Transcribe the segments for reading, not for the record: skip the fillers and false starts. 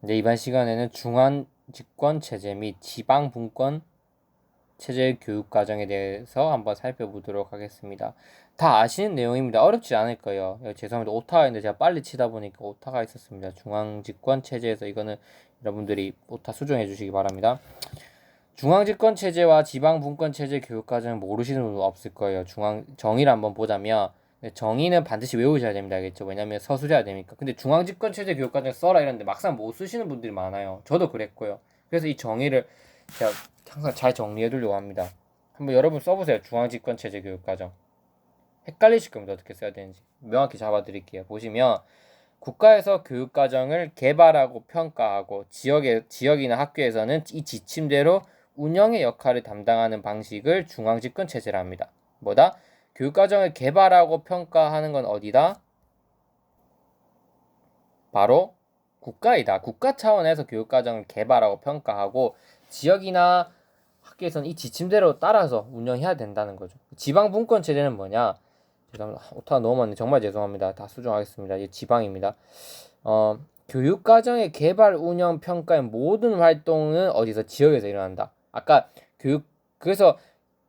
네, 이번 시간에는 중앙집권 체제 및 지방분권 체제 교육 과정에 대해서 한번 살펴보도록 하겠습니다. 다 아시는 내용입니다. 어렵지 않을 거예요. 죄송합니다. 오타가 있는데 제가 빨리 치다 보니까 오타가 있었습니다. 중앙집권 체제에서 이거는 여러분들이 오타 수정해 주시기 바랍니다. 중앙집권 체제와 지방분권 체제 교육 과정을 모르시는 분은 없을 거예요. 정의를 한번 보자면 정의는 반드시 외우셔야 됩니다. 알겠죠? 왜냐면 서술해야 되니까. 근데 중앙집권 체제 교육 과정 써라 이랬는데 막상 못 쓰시는 분들이 많아요. 저도 그랬고요. 그래서 이 정의를 제가 항상 잘 정리해 두려고 합니다. 한번 여러분 써보세요. 중앙집권 체제 교육 과정. 헷갈리실 겁니다. 어떻게 써야 되는지. 명확히 잡아드릴게요. 보시면 국가에서 교육 과정을 개발하고 평가하고 지역이나 학교에서는 이 지침대로 운영의 역할을 담당하는 방식을 중앙집권 체제라 합니다. 뭐다? 교육과정을 개발하고 평가하는 건 어디다? 바로 국가이다. 국가 차원에서 교육과정을 개발하고 평가하고 지역이나 학교에서는 이 지침대로 따라서 운영해야 된다는 거죠. 지방분권 체제는 뭐냐? 죄송합니다. 오타가 너무 많네. 정말 죄송합니다. 다 수정하겠습니다. 이게 지방입니다. 교육과정의 개발, 운영, 평가의 모든 활동은 어디서? 지역에서 일어난다. 아까 그래서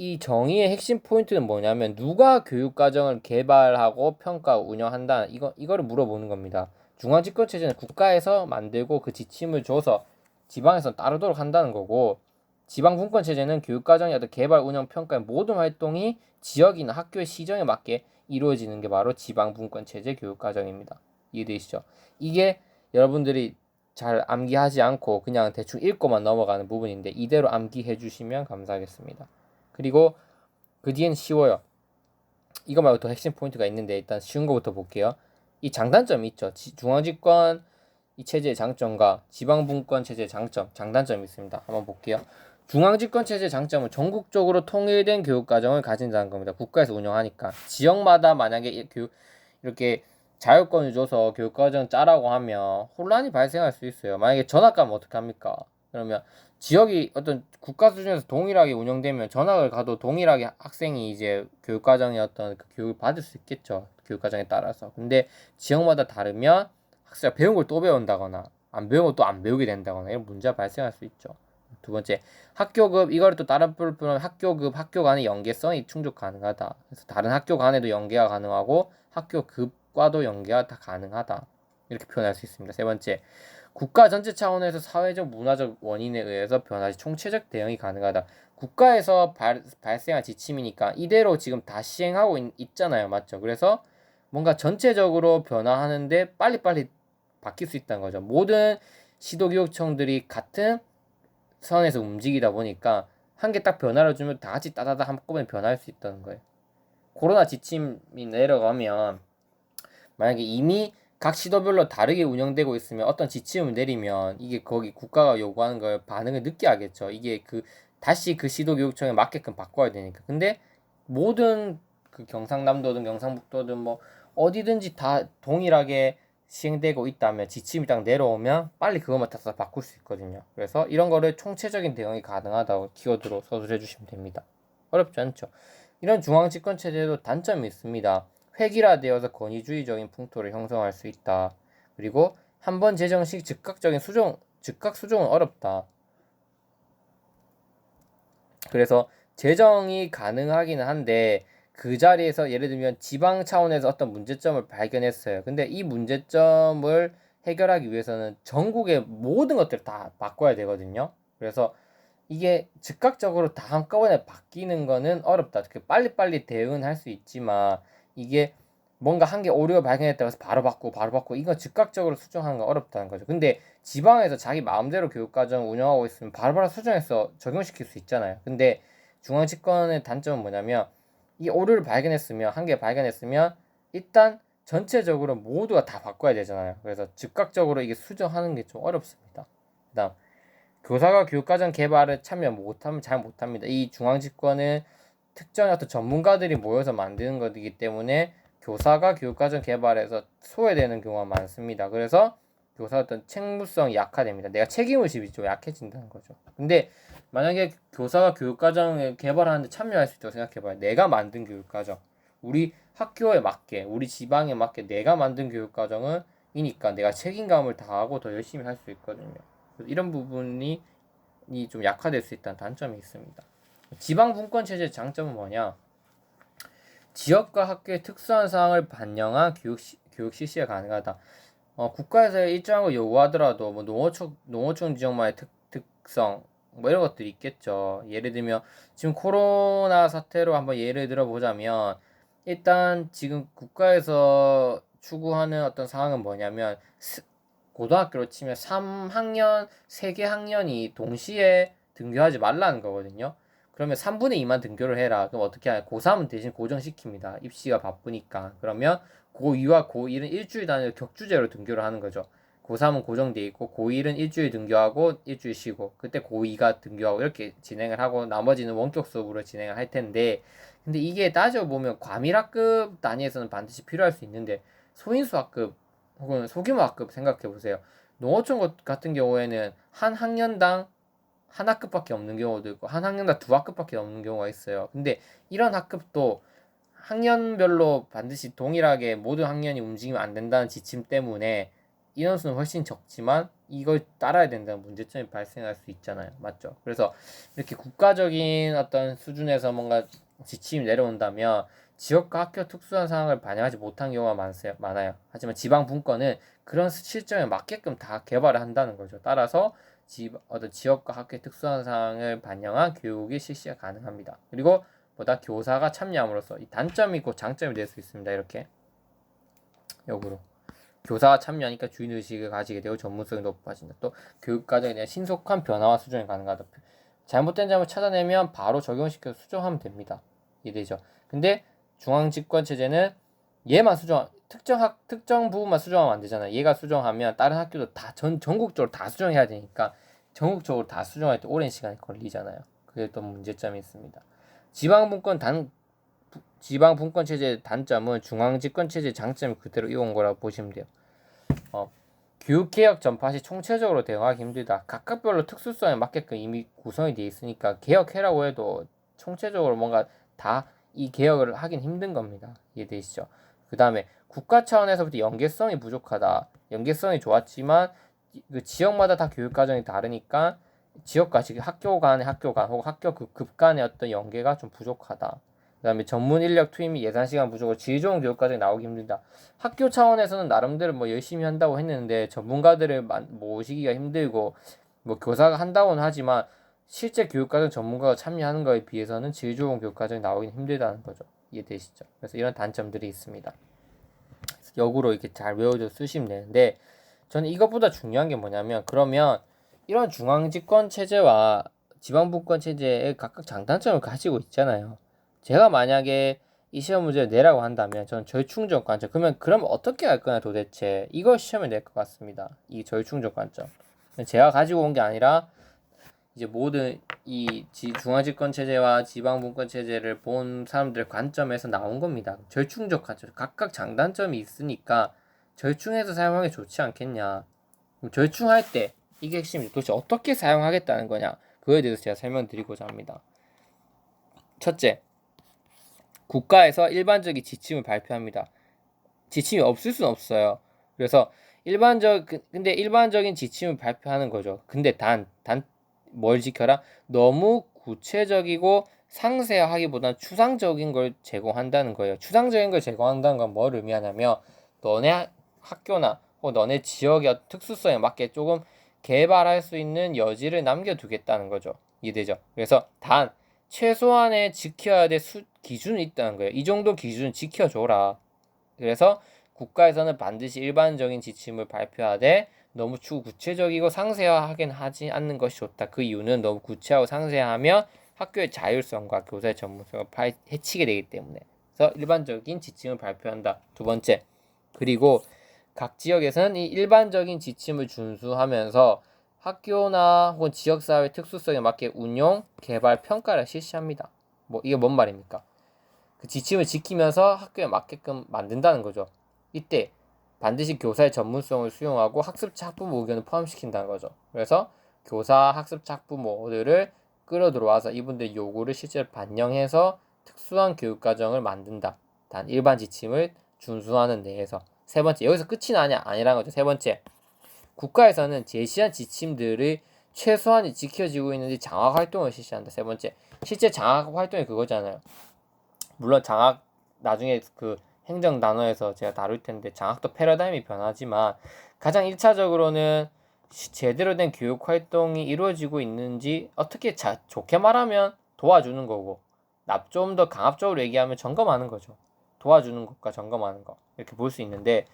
이 정의의 핵심 포인트는 뭐냐면 누가 교육과정을 개발하고 평가하고 운영한다. 이거를 물어보는 겁니다. 중앙집권체제는 국가에서 만들고 그 지침을 줘서 지방에서 따르도록 한다는 거고, 지방분권체제는 교육과정의 어떤 개발, 운영, 평가의 모든 활동이 지역이나 학교의 시정에 맞게 이루어지는 게 바로 지방분권체제 교육과정입니다. 이해되시죠? 이게 여러분들이 잘 암기하지 않고 그냥 대충 읽고만 넘어가는 부분인데 이대로 암기해 주시면 감사하겠습니다. 그리고 그 뒤에는 쉬워요. 이거 말고 더 핵심 포인트가 있는데 일단 쉬운 거부터 볼게요. 이 장단점이 있죠. 중앙집권 이 체제의 장점과 지방분권 체제의 장단점이 있습니다. 한번 볼게요. 중앙집권 체제의 장점은 전국적으로 통일된 교육과정을 가진다는 겁니다. 국가에서 운영하니까. 지역마다 만약에 이렇게 자율권을 줘서 교육과정 짜라고 하면 혼란이 발생할 수 있어요. 만약에 전학 가면 어떡합니까? 그러면 지역이 어떤 국가 수준에서 동일하게 운영되면 전학을 가도 동일하게 학생이 이제 교육과정의 어떤 그 교육을 받을 수 있겠죠. 교육과정에 따라서. 근데 지역마다 다르면 학생이 배운 걸 또 배운다거나 안 배운 걸 또 안 배우게 된다거나 이런 문제가 발생할 수 있죠. 두 번째, 학교급. 이거를 또 다른 부분은 학교급, 학교 간의 연계성이 충족 가능하다. 그래서 다른 학교 간에도 연계가 가능하고 학교급과도 연계가 다 가능하다. 이렇게 표현할 수 있습니다. 세 번째, 국가 전체 차원에서 사회적 문화적 원인에 의해서 변화시 총체적 대응이 가능하다. 국가에서 발생한 지침이니까 이대로 지금 다 시행하고 있잖아요. 맞죠? 그래서 뭔가 전체적으로 변화하는데 빨리빨리 바뀔 수 있다는 거죠. 모든 시도교육청들이 같은 선에서 움직이다 보니까 한 개 딱 변화를 주면 다 같이 따다다 한꺼번에 변할 수 있다는 거예요. 코로나 지침이 내려가면 만약에 이미 각 시도별로 다르게 운영되고 있으면 어떤 지침을 내리면 이게 거기 국가가 요구하는 걸 반응을 늦게 하겠죠. 이게 다시 그 시도교육청에 맞게끔 바꿔야 되니까. 근데 모든 그 경상남도든 경상북도든 뭐 어디든지 다 동일하게 시행되고 있다면 지침이 딱 내려오면 빨리 그것만 따서 바꿀 수 있거든요. 그래서 이런 거를 총체적인 대응이 가능하다고 키워드로 서술해 주시면 됩니다. 어렵지 않죠. 이런 중앙집권 체제에도 단점이 있습니다. 획일화되어서 권위주의적인 풍토를 형성할 수 있다. 그리고 한 번 제정 시 즉각 수정은 어렵다. 그래서 제정이 가능하기는 한데 그 자리에서 예를 들면 지방 차원에서 어떤 문제점을 발견했어요. 근데 이 문제점을 해결하기 위해서는 전국의 모든 것들을 다 바꿔야 되거든요. 그래서 이게 즉각적으로 다 한꺼번에 바뀌는 거는 어렵다. 빨리빨리 대응은 할 수 있지만 이게 뭔가 한 개 오류가 발견했다고 해서 바로 바꾸고 이건 즉각적으로 수정하는 건 어렵다는 거죠. 근데 지방에서 자기 마음대로 교육과정 운영하고 있으면 바로바로 수정해서 적용시킬 수 있잖아요. 근데 중앙집권의 단점은 뭐냐면 이 오류를 발견했으면 한 개 발견했으면 일단 전체적으로 모두가 다 바꿔야 되잖아요. 그래서 즉각적으로 이게 수정하는 게 좀 어렵습니다. 그다음 교사가 교육과정 개발에 참여 못하면 잘 못합니다. 이 중앙집권은 특정 어떤 전문가들이 모여서 만드는 것이기 때문에 교사가 교육과정 개발에서 소외되는 경우가 많습니다. 그래서 교사 어떤 책무성이 약화됩니다. 내가 책임의식이 좀 약해진다는 거죠. 근데 만약에 교사가 교육과정을 개발하는데 참여할 수 있다고 생각해봐요. 내가 만든 교육과정, 우리 학교에 맞게, 우리 지방에 맞게 내가 만든 교육과정은 이니까 내가 책임감을 다하고 더 열심히 할 수 있거든요. 그래서 이런 부분이 좀 약화될 수 있다는 단점이 있습니다. 지방분권 체제의 장점은 뭐냐? 지역과 학교의 특수한 사항을 반영한 교육 실시가 가능하다. 국가에서 일정한 걸 요구하더라도 뭐 농어촌 지역만의 특성 뭐 이런 것들이 있겠죠. 예를 들면 지금 코로나 사태로 한번 예를 들어 보자면 일단 지금 국가에서 추구하는 어떤 상황은 뭐냐면 고등학교로 치면 3학년 3개 학년이 동시에 등교하지 말라는 거거든요. 그러면 3분의 2만 등교를 해라. 그럼 어떻게 하냐? 고3은 대신 고정시킵니다. 입시가 바쁘니까. 그러면 고2와 고1은 일주일 단위로 격주제로 등교를 하는 거죠. 고3은 고정돼 있고 고1은 일주일 등교하고 일주일 쉬고 그때 고2가 등교하고 이렇게 진행을 하고 나머지는 원격 수업으로 진행을 할 텐데 근데 이게 따져보면 과밀학급 단위에서는 반드시 필요할 수 있는데 소인수학급 혹은 소규모 학급 생각해 보세요. 농어촌 같은 경우에는 한 학년당 한 학급밖에 없는 경우도 있고 한 학년당 두 학급밖에 없는 경우가 있어요. 근데 이런 학급도 학년별로 반드시 동일하게 모든 학년이 움직이면 안 된다는 지침 때문에 인원수는 훨씬 적지만 이걸 따라야 된다는 문제점이 발생할 수 있잖아요. 맞죠? 그래서 이렇게 국가적인 어떤 수준에서 뭔가 지침이 내려온다면 지역과 학교 특수한 상황을 반영하지 못한 경우가 많아요. 하지만 지방 분권은 그런 실정에 맞게끔 다 개발을 한다는 거죠. 따라서 어떤 지역과 학교의 특수한 상황을 반영한 교육이 실시가 가능합니다. 그리고 보다 교사가 참여함으로써 이 단점이 곧 장점이 될 수 있습니다. 이렇게 역으로 교사가 참여하니까 주인의식을 가지게 되고 전문성이 높아진다. 또 교육과정에 대한 신속한 변화와 수정이 가능하다. 잘못된 점을 찾아내면 바로 적용시켜서 수정하면 됩니다. 이해되죠? 근데 중앙집권체제는 얘만 특정 부분만 수정하면 안 되잖아요. 얘가 수정하면 다른 학교도 다 전국적으로 다 수정해야 되니까 전국적으로 다 수정할 때 오랜 시간이 걸리잖아요. 그게 또 문제점이 있습니다. 지방분권 체제의 단점은 중앙집권 체제의 장점을 그대로 이어온 거라고 보시면 돼요. 교육개혁 전파 시 총체적으로 대응하기 힘들다. 각각별로 특수성에 맞게끔 이미 구성이 되어 있으니까 개혁해라고 해도 총체적으로 뭔가 다 이 개혁을 하긴 힘든 겁니다. 이해되시죠? 그 다음에 국가 차원에서부터 연계성이 부족하다. 연계성이 좋았지만 그 지역마다 다 교육과정이 다르니까 지역과 학교 간 혹은 학교 급 간의 어떤 연계가 좀 부족하다. 그 다음에 전문 인력 투입 및 예산 시간 부족으로 질 좋은 교육과정이 나오기 힘들다. 학교 차원에서는 나름대로 뭐 열심히 한다고 했는데 전문가들을 모시기가 힘들고 뭐 교사가 한다고는 하지만 실제 교육과정 전문가가 참여하는 거에 비해서는 질 좋은 교육과정이 나오긴 힘들다는 거죠. 이해되시죠? 그래서 이런 단점들이 있습니다. 역으로 이렇게 잘 외워져 쓰시면 되는데 저는 이것보다 중요한 게 뭐냐면 그러면 이런 중앙집권 체제와 지방분권 체제의 각각 장단점을 가지고 있잖아요. 제가 만약에 이 시험 문제를 내라고 한다면 저는 절충적 관점 그러면 어떻게 할 거냐 도대체 이걸 시험에 낼 것 같습니다. 이 절충적 관점 제가 가지고 온 게 아니라 이제 모든 이 중앙집권 체제와 지방분권 체제를 본 사람들의 관점에서 나온 겁니다. 절충적 관점 각각 장단점이 있으니까 절충해서 사용하는 게 좋지 않겠냐. 그럼 절충할 때 이게 핵심이죠. 도대체 어떻게 사용하겠다는 거냐 그거에 대해서 제가 설명드리고자 합니다. 첫째, 국가에서 일반적인 지침을 발표합니다. 지침이 없을 수는 없어요. 그래서 근데 일반적인 지침을 발표하는 거죠. 근데 뭘 지켜라? 너무 구체적이고 상세하기보다는 추상적인 걸 제공한다는 거예요. 추상적인 걸 제공한다는 건 뭘 의미하냐면 너네 학교나 혹은 너네 지역의 특수성에 맞게 조금 개발할 수 있는 여지를 남겨두겠다는 거죠. 이해되죠? 그래서 최소한의 지켜야 될 기준이 있다는 거예요. 이 정도 기준 지켜줘라. 그래서 국가에서는 반드시 일반적인 지침을 발표하되 너무 구체적이고 상세하긴 하지 않는 것이 좋다. 그 이유는 너무 구체하고 상세하면 학교의 자율성과 교사의 전문성을 해치게 되기 때문에. 그래서 일반적인 지침을 발표한다. 두 번째, 그리고 각 지역에서는 이 일반적인 지침을 준수하면서 학교나 혹은 지역사회 특수성에 맞게 운용, 개발, 평가를 실시합니다. 이게 뭔 말입니까? 그 지침을 지키면서 학교에 맞게끔 만든다는 거죠. 이때 반드시 교사의 전문성을 수용하고 학습자 학부모 의견을 포함시킨다는 거죠. 그래서 교사, 학습자 학부모들을 끌어들어와서 이분들의 요구를 실제로 반영해서 특수한 교육과정을 만든다. 단 일반 지침을 준수하는 내에서 세 번째, 여기서 끝이 나냐? 아니라는 거죠. 세 번째, 국가에서는 제시한 지침들의 최소한이 지켜지고 있는지 장악 활동을 실시한다. 세 번째, 실제 장악 활동이 그거잖아요. 물론 장악 나중에 그 행정 단어에서 제가 다룰 텐데 장학도 패러다임이 변하지만 가장 1차적으로는 제대로 된 교육 활동이 이루어지고 있는지 어떻게 좋게 말하면 도와주는 거고 좀 더 강압적으로 얘기하면 점검하는 거죠. 도와주는 것과 점검하는 거 이렇게 볼 수 있는데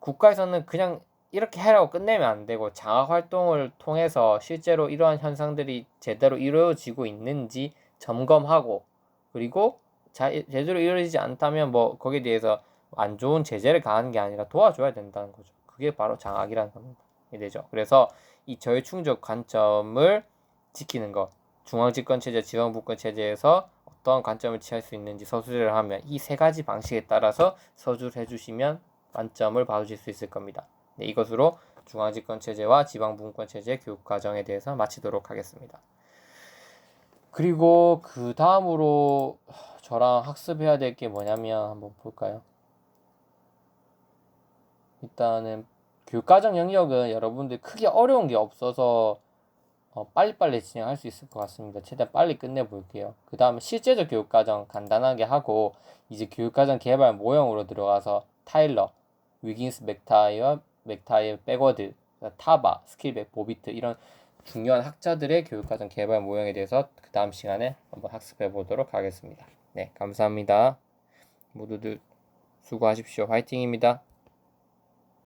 국가에서는 그냥 이렇게 해라고 끝내면 안 되고 장학 활동을 통해서 실제로 이러한 현상들이 제대로 이루어지고 있는지 점검하고 그리고 제대로 이루어지지 않다면 뭐 거기에 대해서 안 좋은 제재를 가하는 게 아니라 도와줘야 된다는 거죠. 그게 바로 장학이라는 겁니다. 되죠. 그래서 이 저해충족 관점을 지키는 것, 중앙집권체제, 지방분권체제에서 어떠한 관점을 취할 수 있는지 서술을 하면 이 세 가지 방식에 따라서 서술을 해주시면 만점을 받으실 수 있을 겁니다. 네, 이것으로 중앙집권체제와 지방분권체제 교육과정에 대해서 마치도록 하겠습니다. 그리고 그 다음으로 저랑 학습해야 될 게 뭐냐면 한번 볼까요? 일단은 교육과정 영역은 여러분들 크게 어려운 게 없어서 빨리빨리 진행할 수 있을 것 같습니다. 최대한 빨리 끝내볼게요. 그 다음에 실제적 교육과정 간단하게 하고 이제 교육과정 개발 모형으로 들어가서 타일러, 위긴스 맥타이어, 백워드, 타바, 스킬백, 보비트 이런 중요한 학자들의 교육과정 개발 모형에 대해서 그 다음 시간에 한번 학습해 보도록 하겠습니다. 네, 감사합니다. 모두들 수고하십시오. 화이팅입니다.